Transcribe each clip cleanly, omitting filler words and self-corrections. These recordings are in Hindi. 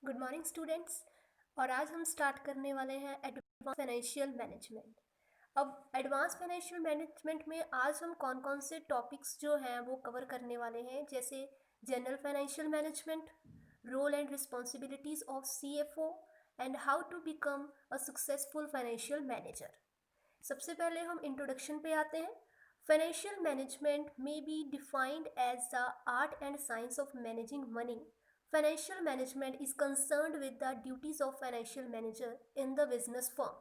Good morning students. और आज हम स्टार्ट करने वाले हैं एडवांस फाइनेंशियल मैनेजमेंट। अब एडवांस फाइनेंशियल मैनेजमेंट में आज हम कौन कौन से टॉपिक्स जो हैं वो कवर करने वाले हैं, जैसे general financial management, role and responsibilities of CFO and how to become a successful financial manager. सबसे पहले हम इंट्रोडक्शन पे आते हैं। फाइनेंशियल मैनेजमेंट में be defined as the art and science of managing money. Financial management is concerned with the duties of financial manager in the business firm.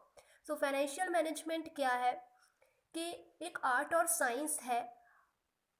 So financial management क्या है कि एक आर्ट और साइंस है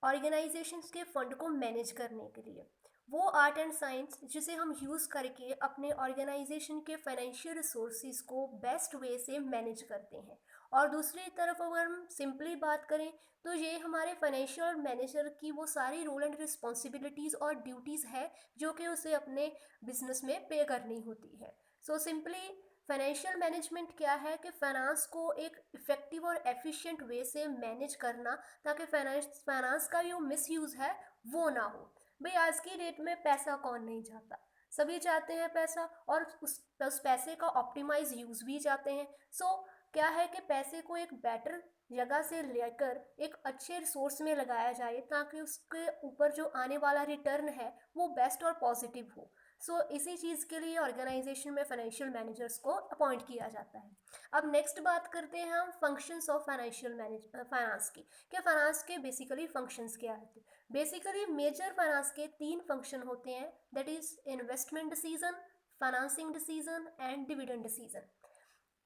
ऑर्गेनाइजेशंस के फंड को मैनेज करने के लिए। वो आर्ट एंड साइंस जिसे हम यूज़ करके अपने ऑर्गेनाइजेशन के फाइनेंशियल रिसोर्सेज को बेस्ट वे से मैनेज करते हैं। और दूसरी तरफ अगर हम सिंपली बात करें तो ये हमारे फाइनेंशियल मैनेजर की वो सारी रोल एंड रिस्पॉन्सिबिलिटीज़ और ड्यूटीज़ है जो कि उसे अपने बिजनेस में पे करनी होती है। सो सिंपली फाइनेंशियल मैनेजमेंट क्या है कि फाइनेंस को एक इफ़ेक्टिव और एफिशिएंट वे से मैनेज करना, ताकि फाइनेंस का जो मिस यूज़ है वो ना हो। भाई आज की डेट में पैसा कौन नहीं चाहता, सभी चाहते हैं पैसा, और उस पैसे का ऑप्टिमाइज यूज़ भी चाहते हैं। सो क्या है कि पैसे को एक बेटर जगह से लेकर एक अच्छे रिसोर्स में लगाया जाए ताकि उसके ऊपर जो आने वाला रिटर्न है वो बेस्ट और पॉजिटिव हो। सो इसी चीज़ के लिए ऑर्गेनाइजेशन में फाइनेंशियल मैनेजर्स को अपॉइंट किया जाता है। अब नेक्स्ट बात करते हैं हम फंक्शंस ऑफ फाइनेंस की। क्या फाइनेंस के बेसिकली फंक्शंस क्या होते हैं? बेसिकली मेजर फाइनेंस के तीन फंक्शन होते हैं, that is investment decision, financing decision and dividend decision.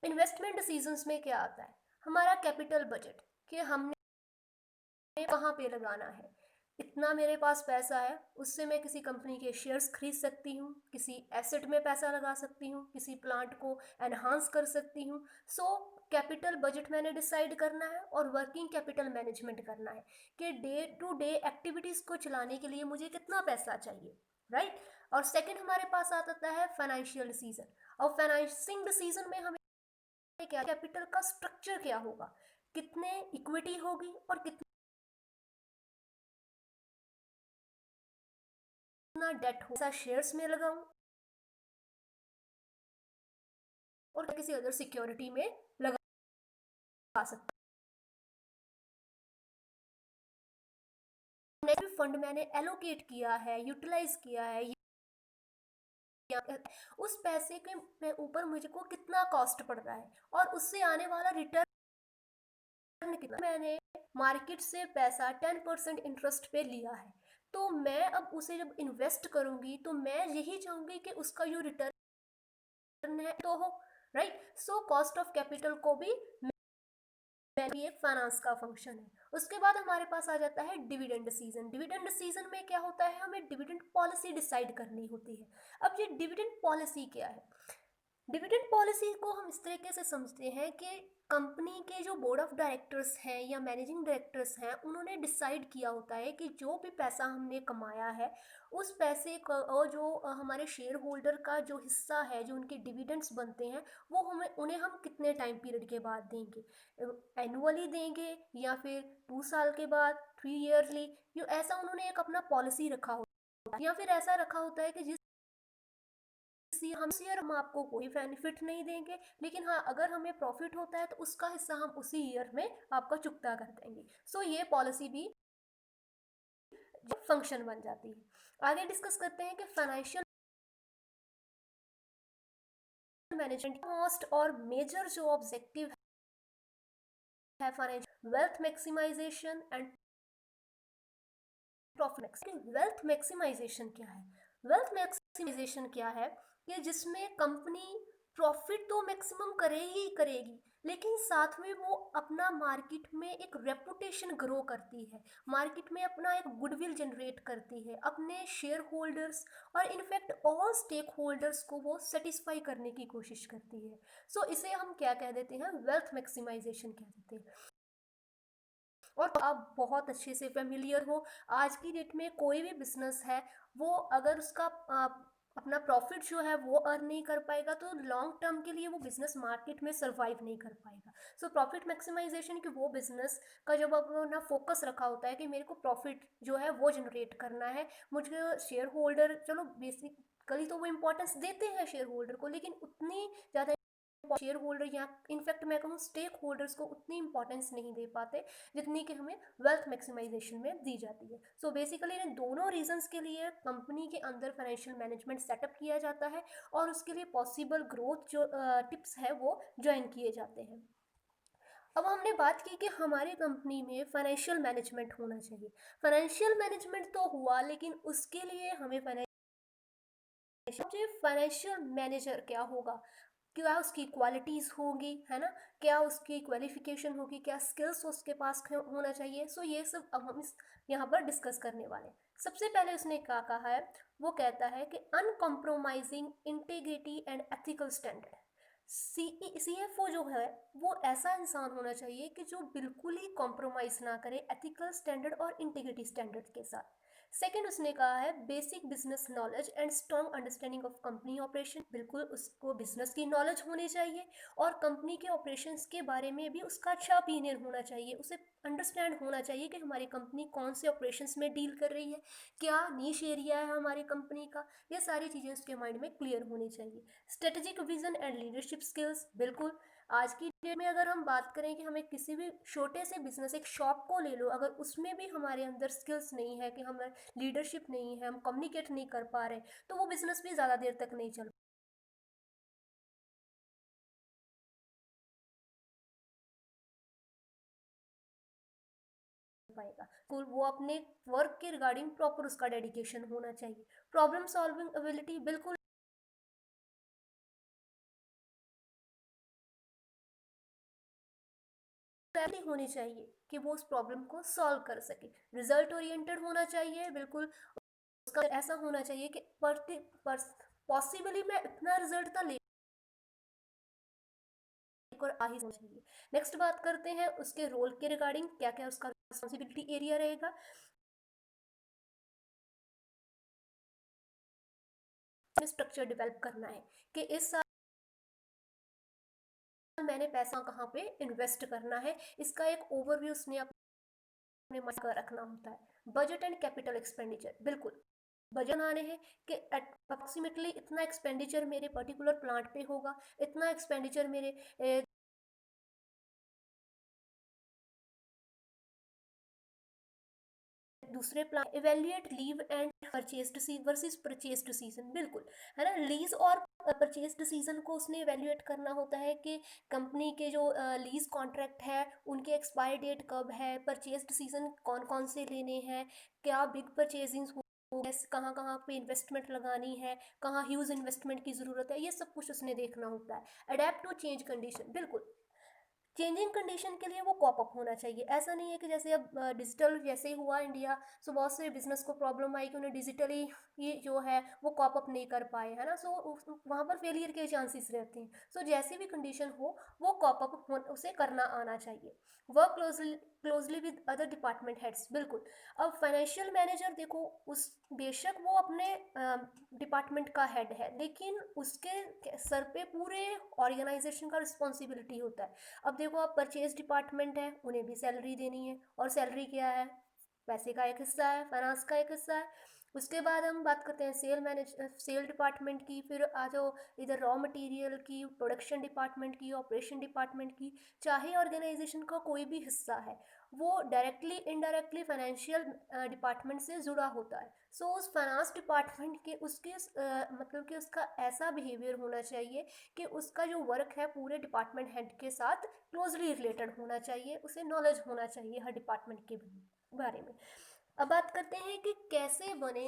Investment decisions में क्या आता है? हमारा कैपिटल बजट, कि हमने कहाँ पे लगाना है। इतना मेरे पास पैसा है, उससे मैं किसी कंपनी के शेयर्स खरीद सकती हूँ, किसी एसेट में पैसा लगा सकती हूँ, किसी प्लांट को एनहांस कर सकती हूँ। सो कैपिटल बजट मैंने डिसाइड करना है और वर्किंग कैपिटल मैनेजमेंट करना है कि डे टू डे एक्टिविटीज़ को चलाने के लिए मुझे कितना पैसा चाहिए, राइट। और सेकंड हमारे पास आता है फाइनेंशियल डिसीजन। और फाइनेंसिंग डिसीजन में हमें क्या, कैपिटल का स्ट्रक्चर क्या होगा, कितने इक्विटी होगी और कितना डेट होगा, शेयर्स में लगाऊं और किसी अदर सिक्योरिटी में लगा सकता हूं। फंड मैंने एलोकेट किया है, यूटिलाइज किया है, उस पैसे के ऊपर मुझको कितना कॉस्ट पड़ रहा है और उससे आने वाला रिटर्न कितना। मैंने मार्केट से पैसा 10% इंटरेस्ट पे लिया है, तो मैं अब उसे जब इन्वेस्ट करूंगी तो मैं यही चाहूंगी कि उसका जो रिटर्न है तो हो, right. So cost of capital को भी भी एक फाइनेंस का फंक्शन है। उसके बाद हमारे पास आ जाता है डिविडेंड डिसीजन। डिविडेंड डिसीजन में क्या होता है, हमें डिविडेंड पॉलिसी डिसाइड करनी होती है। अब ये डिविडेंड पॉलिसी क्या है? डिविडेंड पॉलिसी को हम इस तरीके से समझते हैं कि कंपनी के जो बोर्ड ऑफ डायरेक्टर्स हैं या मैनेजिंग डायरेक्टर्स हैं, उन्होंने डिसाइड किया होता है कि जो भी पैसा हमने कमाया है उस पैसे को, और जो हमारे शेयर होल्डर का जो हिस्सा है, जो उनके डिविडेंड्स बनते हैं, वो हमें उन्हें हम कितने टाइम पीरियड के बाद देंगे, एनुअली देंगे या फिर 2 साल के बाद, 3 ईयरली, जो ऐसा उन्होंने एक अपना पॉलिसी रखा होता है। या फिर ऐसा रखा होता है कि जिस हम ईयर हम आपको कोई बेनिफिट नहीं देंगे, लेकिन हाँ अगर हमें प्रॉफिट होता है तो उसका हिस्सा हम उसी ईयर में आपका चुकता कर देंगे। सो ये पॉलिसी भी फंक्शन बन जाती है। आगे डिस्कस करते हैं कि फाइनेंशियल मैनेजमेंट मोस्ट और मेजर जो ऑब्जेक्टिव है financial wealth maximization and profit. Wealth maximization क्या है? वेल्थ मैक्सिमाइजेशन क्या है कि जिसमें कंपनी प्रॉफिट तो मैक्सिमम करेगी ही करेगी, लेकिन साथ में वो अपना मार्केट में एक रेपुटेशन ग्रो करती है, मार्केट में अपना एक गुडविल जनरेट करती है, अपने शेयर होल्डर्स और इनफैक्ट ऑल स्टेक होल्डर्स को वो सेटिस्फाई करने की कोशिश करती है। सो इसे हम क्या कह देते हैं, वेल्थ मैक्सिमाइजेशन कह देते हैं। और आप बहुत अच्छे से फेमिलियर हो, आज की डेट में कोई भी बिजनेस है वो अगर उसका अपना प्रॉफिट जो है वो अर्न नहीं कर पाएगा, तो लॉन्ग टर्म के लिए वो बिजनेस मार्केट में सर्वाइव नहीं कर पाएगा। सो प्रॉफिट मैक्सिमाइजेशन की वो बिजनेस का जब अपना फोकस रखा होता है कि मेरे को प्रॉफिट जो है वो जनरेट करना है, मुझे शेयर होल्डर, चलो बेसिकली तो वो इम्पोर्टेंस देते हैं शेयर होल्डर को, लेकिन उतनी ज़्यादा शेयर होल्डर या इनफैक्ट मैं कहूँ स्टेक होल्डर्स को उतनी इंपॉर्टेंस नहीं दे पाते जितनी कि हमें वेल्थ मैक्सिमाइजेशन में दी जाती है। सो बेसिकली इन दोनों रीजंस के लिए कंपनी के अंदर फाइनेंशियल मैनेजमेंट सेटअप किया जाता है और उसके लिए पॉसिबल ग्रोथ जो टिप्स है वो ज्वाइन किए जाते हैं। अब हमने बात की कि हमारी कंपनी में फाइनेंशियल मैनेजमेंट होना चाहिए। फाइनेंशियल मैनेजमेंट तो हुआ, लेकिन उसके लिए हमें फाइनेंशियल मैनेजर क्या होगा, क्या उसकी क्वालिटीज़ होगी, है ना, क्या उसकी क्वालिफिकेशन होगी, क्या स्किल्स उसके पास होना चाहिए। सो ये सब अब हम इस यहाँ पर डिस्कस करने वाले हैं। सबसे पहले उसने क्या कहा है, वो कहता है कि uncompromising integrity and ethical standard. CFO जो है वो ऐसा इंसान होना चाहिए कि जो बिल्कुल ही कॉम्प्रोमाइज़ ना करे एथिकल स्टैंडर्ड और इंटीग्रिटी स्टैंडर्ड के साथ। सेकंड उसने कहा है basic business knowledge and strong understanding of company operation. बिल्कुल उसको बिजनेस की नॉलेज होनी चाहिए और कंपनी के ऑपरेशंस के बारे में भी उसका अच्छा ओपिनियन होना चाहिए। उसे अंडरस्टैंड होना चाहिए कि हमारी कंपनी कौन से ऑपरेशंस में डील कर रही है, क्या नीश एरिया है हमारी कंपनी का, ये सारी चीज़ें उसके माइंड में क्लियर होनी चाहिए। Strategic vision and leadership skills, बिल्कुल आज की डेट में अगर हम बात करें कि हमें किसी भी छोटे से बिजनेस, एक शॉप को ले लो, अगर उसमें भी हमारे अंदर स्किल्स नहीं है, कि हमें लीडरशिप नहीं है, हम कम्युनिकेट नहीं कर पा रहे, तो वो बिजनेस भी ज़्यादा देर तक नहीं चल पाएगा। तो वो अपने वर्क के रिगार्डिंग प्रॉपर उसका डेडिकेशन होना चाहिए। प्रॉब्लम सॉल्विंग एबिलिटी, बिल्कुल पहले होनी चाहिए कि वो उस प्रॉब्लम को सॉल्व कर सके। रिजल्ट ओरिएंटेड होना चाहिए, बिल्कुल उसका ऐसा होना चाहिए कि पॉसिबली मैं इतना रिजल्ट ना लेकर आ ही चाहिए। नेक्स्ट बात करते हैं उसके रोल के रिगार्डिंग, क्या क्या उसका रिस्पॉन्सिबिलिटी एरिया रहेगा। स्ट्रक्चर डेवलप करना है कि इस साल मैंने पैसा कहाँ पे इन्वेस्ट करना है, इसका एक ओवरव्यू उसने अपने मन का रखना होता है। बजट एंड कैपिटल एक्सपेंडिचर, बिल्कुल बजट बनाने हैं कि अप्रोक्सीमेटली इतना एक्सपेंडिचर मेरे पर्टिकुलर प्लांट पे होगा, इतना एक्सपेंडिचर मेरे दूसरे plan. Evaluate leave and purchased versus purchased season, बिल्कुल है ना, लीज और परचेस्ड सीजन को उसने इवेल्युएट करना होता है कि कंपनी के जो लीज कॉन्ट्रैक्ट है उनके एक्सपायर डेट कब है, परचेस्ड सीजन कौन कौन से लेने हैं, क्या बिग परचेजिंग हो, कहाँ कहाँ पे इन्वेस्टमेंट लगानी है, कहाँ ह्यूज इन्वेस्टमेंट की ज़रूरत है, ये सब कुछ उसने देखना होता है। अडेप्ट टू चेंज कंडीशन, बिल्कुल चेंजिंग कंडीशन के लिए वो कॉप अप होना चाहिए। ऐसा नहीं है कि जैसे अब डिजिटल जैसे ही हुआ इंडिया, सो बहुत से बिजनेस को प्रॉब्लम आई कि उन्हें डिजिटली ये जो है वो कॉप अप नहीं कर पाए, है ना, सो वहाँ पर फेलियर के चांसेस रहते हैं। सो जैसी भी कंडीशन हो वो कॉप अप उसे करना आना चाहिए। Work closely with other department heads, बिल्कुल। अब फाइनेंशियल मैनेजर देखो, उस बेशक वो अपने डिपार्टमेंट का हेड है, लेकिन उसके सर पे पूरे ऑर्गेनाइजेशन का रिस्पॉन्सिबिलिटी होता है। अब देखो आप परचेज डिपार्टमेंट है, उन्हें भी सैलरी देनी है, और सैलरी क्या है, पैसे का एक हिस्सा है, फाइनेंस का एक हिस्सा है। उसके बाद हम बात करते हैं सेल डिपार्टमेंट की, फिर आ जाओ इधर रॉ मटेरियल की, प्रोडक्शन डिपार्टमेंट की, ऑपरेशन डिपार्टमेंट की। चाहे ऑर्गेनाइजेशन का कोई भी हिस्सा है, वो डायरेक्टली इनडायरेक्टली फाइनेंशियल डिपार्टमेंट से जुड़ा होता है। सो उस फाइनेंस डिपार्टमेंट के उसके मतलब कि उसका ऐसा बिहेवियर होना चाहिए कि उसका जो वर्क है पूरे डिपार्टमेंट हेड के साथ क्लोजली रिलेटेड होना चाहिए, उसे नॉलेज होना चाहिए हर डिपार्टमेंट के बारे में। अब बात करते हैं कि कैसे बने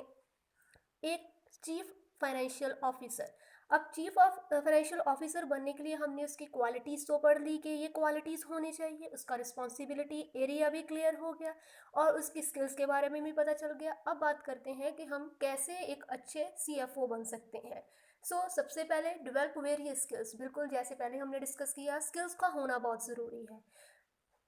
एक चीफ फाइनेंशियल ऑफिसर। अब चीफ ऑफ फाइनेंशियल ऑफिसर बनने के लिए हमने उसकी क्वालिटीज़ तो पढ़ ली कि ये क्वालिटीज़ होनी चाहिए, उसका रिस्पॉन्सिबिलिटी एरिया भी क्लियर हो गया और उसकी स्किल्स के बारे में भी पता चल गया। अब बात करते हैं कि हम कैसे एक अच्छे CFO बन सकते हैं। सबसे पहले डेवलप वेरियस स्किल्स, बिल्कुल जैसे पहले हमने डिस्कस किया, स्किल्स का होना बहुत ज़रूरी है।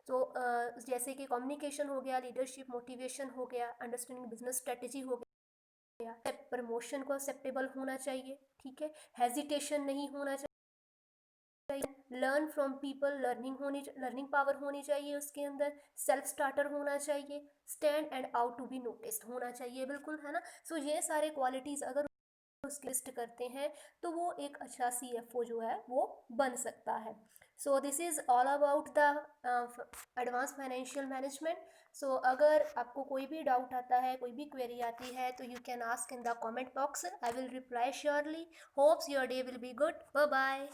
जैसे कि कम्युनिकेशन हो गया, लीडरशिप, मोटिवेशन हो गया, अंडरस्टैंडिंग बिजनेस स्ट्रेटेजी हो गया, प्रमोशन को एक्सेप्टेबल होना चाहिए, ठीक है, हेजिटेशन नहीं होना चाहिए, learn from people, learning power होनी चाहिए उसके अंदर, सेल्फ स्टार्टर होना चाहिए, stand and out to be noticed होना चाहिए, बिल्कुल है ना। सो ये सारे क्वालिटीज़ अगर उसकी लिस्ट करते हैं तो वो एक अच्छा CFO जो है वो बन सकता है। So this is all about the advance financial management. So अगर आपको कोई भी डाउट आता है, कोई भी क्वेरी आती है, तो you can ask in the comment box, I will reply surely. Hopes your day will be good. Bye bye.